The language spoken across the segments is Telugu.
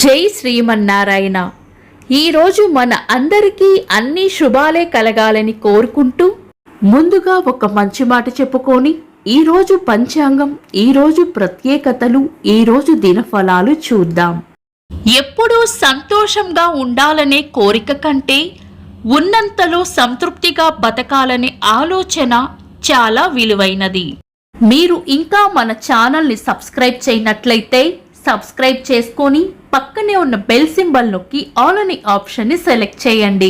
జై శ్రీమన్నారాయణ. ఈరోజు మన అందరికీ అన్ని శుభాలే కలగాలని కోరుకుంటూ ముందుగా ఒక మంచి మాట చెప్పుకొని ఈరోజు పంచాంగం, ఈరోజు ప్రత్యేకతలు, ఈరోజు దినఫలాలు చూద్దాం. ఎప్పుడూ సంతోషంగా ఉండాలనే కోరిక కంటే ఉన్నంతలో సంతృప్తిగా బతకాలనే ఆలోచన చాలా విలువైనది. మీరు ఇంకా మన ఛానల్ని సబ్స్క్రైబ్ చేయనట్లయితే సబ్స్క్రైబ్ చేసుకొని పక్కనే ఉన్న బెల్ సింబల్ నొక్కి ఆల్ అనే ఆప్షన్ని సెలెక్ట్ చేయండి.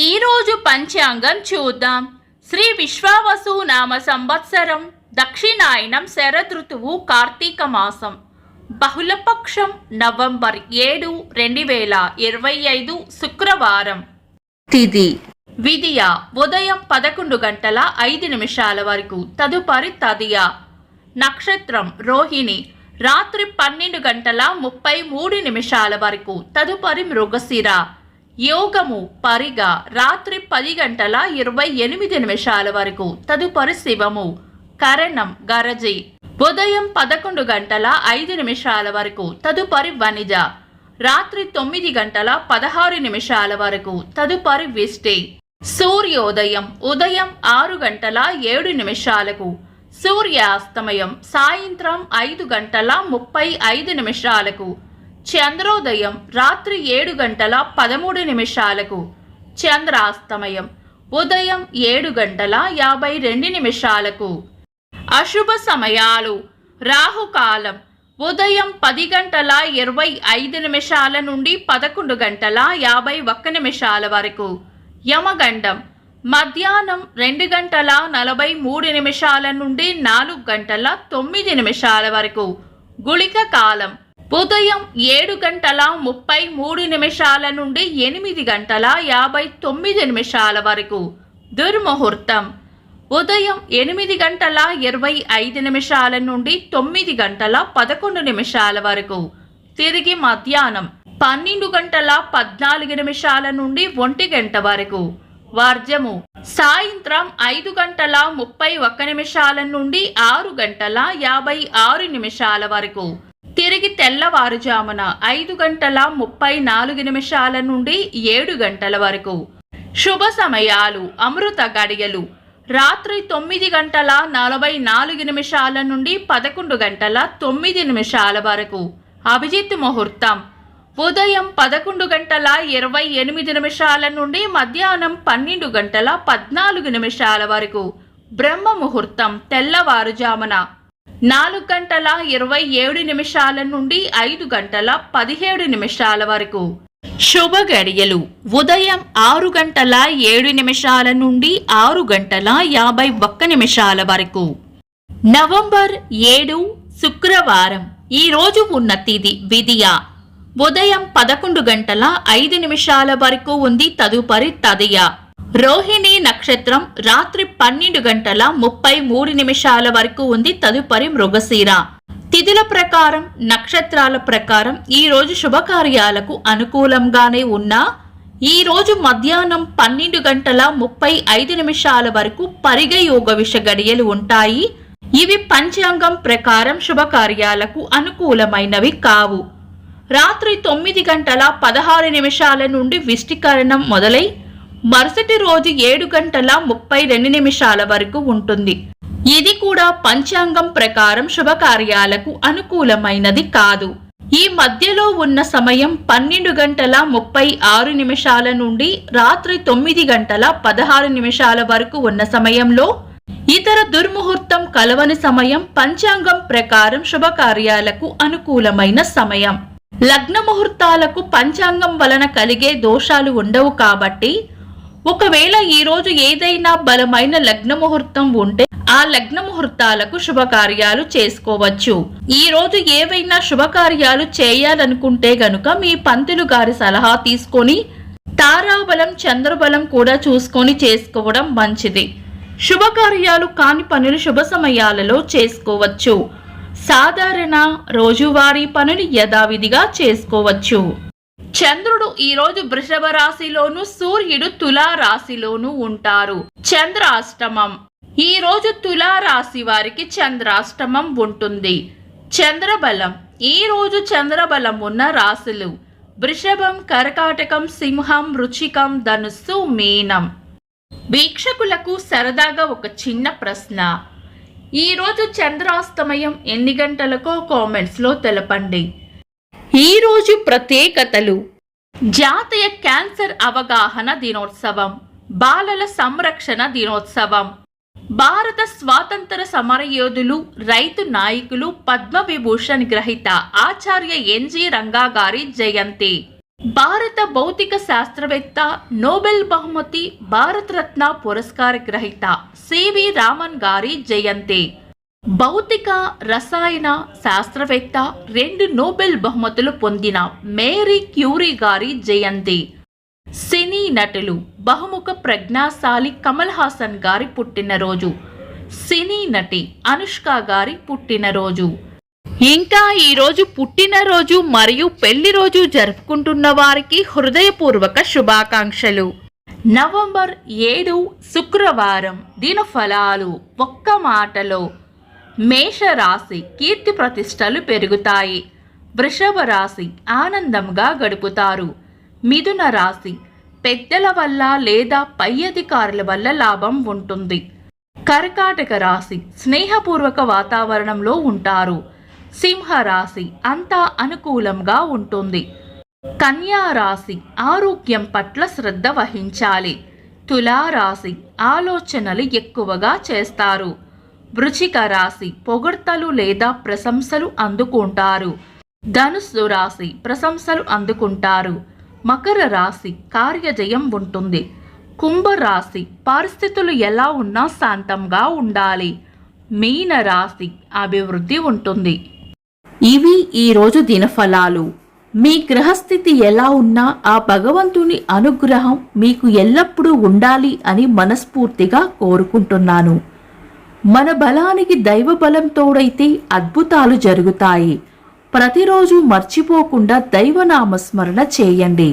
ఈరోజు పంచాంగం చూద్దాం. శ్రీ విశ్వావసు నామ సంవత్సరం, దక్షిణాయనం, శరదృతువు, కార్తీక మాసం, బహుళపక్షం, నవంబర్ 7, 2025, శుక్రవారం. తిథి విదియ ఉదయం 11:05 వరకు, తదుపరి తదియ. నక్షత్రం రోహిణి రాత్రి 12:33 వరకు, తదుపరి మృగశిర. యోగము పరిగ రాత్రి 10:28 వరకు, తదుపరి శివము. కరణం గరజి ఉదయం 11:05 వరకు, తదుపరి వనిజ. రాత్రి 9:16 వరకు, తదుపరి విష్టి. సూర్యోదయం ఉదయం 6:07, సూర్యాస్తమయం సాయంత్రం 5:35. చంద్రోదయం రాత్రి 7:13, చంద్రాస్తమయం ఉదయం 7:52. అశుభ సమయాలు. రాహుకాలం ఉదయం 10:25 నుండి 11:51 వరకు. యమగండం మధ్యాహ్నం 2:43 నుండి 4:09 వరకు. గుళిక కాలం ఉదయం 7:33 నుండి 8:59 వరకు. దుర్ముహూర్తం ఉదయం 8:25 నుండి 9:11 వరకు. తిరిగి మధ్యాహ్నం 12:14 నుండి 1 వరకు. వర్జము సాయంత్రం 5:31 నుండి 6:56 వరకు. తిరిగి తెల్లవారుజామున 5:34 నుండి 7 వరకు. శుభ సమయాలు. అమృత గడియలు రాత్రి 9:44 నుండి 11:09 వరకు. అభిజిత్ ముహూర్తం ఉదయం 11:28 నుండి మధ్యాహ్నం 12:14 వరకు. బ్రహ్మ ముహూర్తం తెల్లవారుజామున 4:27 నుండి 5:17 వరకు. శుభ గడియలు ఉదయం 6:07 నుండి 6:51 వరకు. నవంబర్ 7, శుక్రవారం. ఈ రోజు ఉన్న తిథి విదియ ఉదయం 11:05 వరకు ఉంది, తదుపరి తదియ. రోహిణి నక్షత్రం రాత్రి 12:33 వరకు ఉంది, తదుపరి మృగశిర. తిథుల ప్రకారం, నక్షత్రాల ప్రకారం ఈ రోజు శుభకార్యాలకు అనుకూలంగానే ఉన్నా ఈ రోజు మధ్యాహ్నం 12:35 వరకు పరిగ యోగ విష గడియలు ఉంటాయి. ఇవి పంచాంగం ప్రకారం శుభకార్యాలకు అనుకూలమైనవి కావు. రాత్రి 9:16 నుండి విష్టికరణం మొదలై మరుసటి రోజు 7:32 వరకు ఉంటుంది. ఇది కూడా పంచాంగం ప్రకారం శుభకార్యాలకు అనుకూలమైనది కాదు. ఈ మధ్యలో ఉన్న సమయం 12:36 నుండి రాత్రి 9:16 వరకు ఉన్న సమయంలో ఇతర దుర్ముహూర్తం కలవని సమయం పంచాంగం ప్రకారం శుభకార్యాలకు అనుకూలమైన సమయం. లగ్న ముహూర్తాలకు పంచాంగం వలన కలిగే దోషాలు ఉండవు కాబట్టి ఒకవేళ ఈరోజు ఏదైనా బలమైన లగ్న ముహూర్తం ఉంటే ఆ లగ్న ముహూర్తాలకు శుభకార్యాలు చేసుకోవచ్చు. ఈ రోజు ఏవైనా శుభకార్యాలు చేయాలనుకుంటే గనుక మీ పంతులు గారి సలహా తీసుకొని తారాబలం, చంద్రబలం కూడా చూసుకొని చేసుకోవడం మంచిది. శుభకార్యాలు కాని పనులు శుభ సమయాలలో చేసుకోవచ్చు. సాధారణ రోజువారీ పనులు యథావిధిగా చేసుకోవచ్చు. చంద్రుడు ఈరోజు వృషభ రాశిలోను, సూర్యుడు తులా రాశిలోను ఉంటారు. చంద్రాష్టమం ఈ రోజు తులా రాశి వారికి చంద్రాష్టమం ఉంటుంది. చంద్రబలం ఈ రోజు చంద్రబలం ఉన్న రాశులు వృషభం, కర్కాటకం, సింహం, వృశ్చికం, ధనుస్సు, మీనం. వీక్షకులకు సరదాగా ఒక చిన్న ప్రశ్న. ఈరోజు చంద్రాస్తమయం ఎన్ని గంటలకో కామెంట్స్లో తెలపండి. ఈరోజు ప్రత్యేకతలు: జాతీయ క్యాన్సర్ అవగాహన దినోత్సవం, బాలల సంరక్షణ దినోత్సవం, భారత స్వాతంత్ర సమరయోధులు, రైతు నాయకులు, పద్మవిభూషణ్ గ్రహీత ఆచార్య ఎన్జి రంగా గారి జయంతి, భారత భౌతిక శాస్త్రవేత్త, నోబెల్ బహుమతి, భారతరత్న పురస్కార గ్రహీత సివి రామన్ గారి జయంతి, భౌతిక రసాయన శాస్త్రవేత్త, 2 నోబెల్ బహుమతులు పొందిన మేరీ క్యూరీ గారి జయంతి, సినీ నటులు బహుముఖ ప్రజ్ఞాశాలి కమల్ హాసన్ గారి పుట్టినరోజు, సినీ నటి అనుష్క గారి పుట్టినరోజు. ఇంకా ఈరోజు పుట్టినరోజు మరియు పెళ్లి రోజు జరుపుకుంటున్న వారికి హృదయపూర్వక శుభాకాంక్షలు. నవంబర్ 7 శుక్రవారం. దినఫలాలు ఒక్క మాటలో: మేషరాశి కీర్తి ప్రతిష్టలు పెరుగుతాయి. వృషభ రాశి ఆనందంగా గడుపుతారు. మిథున రాశి పెద్దల వల్ల లేదా పై అధికారుల వల్ల లాభం ఉంటుంది. కర్కాటక రాశి స్నేహపూర్వక వాతావరణంలో ఉంటారు. సింహ రాశి అంతా అనుకూలంగా ఉంటుంది. కన్యా రాశి ఆరోగ్యం పట్ల శ్రద్ధ వహించాలి. తులా రాశి ఆలోచనలు ఎక్కువగా చేస్తారు. వృశ్చిక రాశి పొగడ్తలు లేదా ప్రశంసలు అందుకుంటారు. ధనుస్సు రాశి ప్రశంసలు అందుకుంటారు. మకర రాశి కార్యజయం ఉంటుంది. కుంభరాశి పరిస్థితులు ఎలా ఉన్నా శాంతంగా ఉండాలి. మీన రాశి అభివృద్ధి ఉంటుంది. ఇవి ఈరోజు దినఫలాలు. మీ గ్రహస్థితి ఎలా ఉన్నా ఆ భగవంతుని అనుగ్రహం మీకు ఎల్లప్పుడూ ఉండాలి అని మనస్ఫూర్తిగా కోరుకుంటున్నాను. మన బలానికి దైవ బలం తోడైతే అద్భుతాలు జరుగుతాయి. ప్రతిరోజు మర్చిపోకుండా దైవనామస్మరణ చేయండి.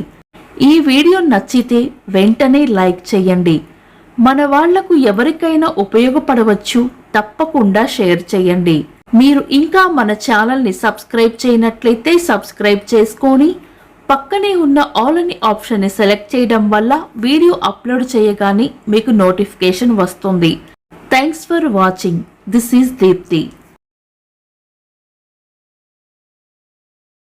ఈ వీడియో నచ్చితే వెంటనే లైక్ చేయండి. మన వాళ్లకు ఎవరికైనా ఉపయోగపడవచ్చు. తప్పకుండా షేర్ చేయండి. మీరు ఇంకా మన ఛానల్ని సబ్స్క్రైబ్ చేయనట్లయితే సబ్స్క్రైబ్ చేసుకొని పక్కనే ఉన్న ఆల్ అని ఆప్షన్ని సెలెక్ట్ చేయడం వల్ల వీడియో అప్లోడ్ చేయగానే మీకు నోటిఫికేషన్ వస్తుంది. Thanks for watching. This is Deepti.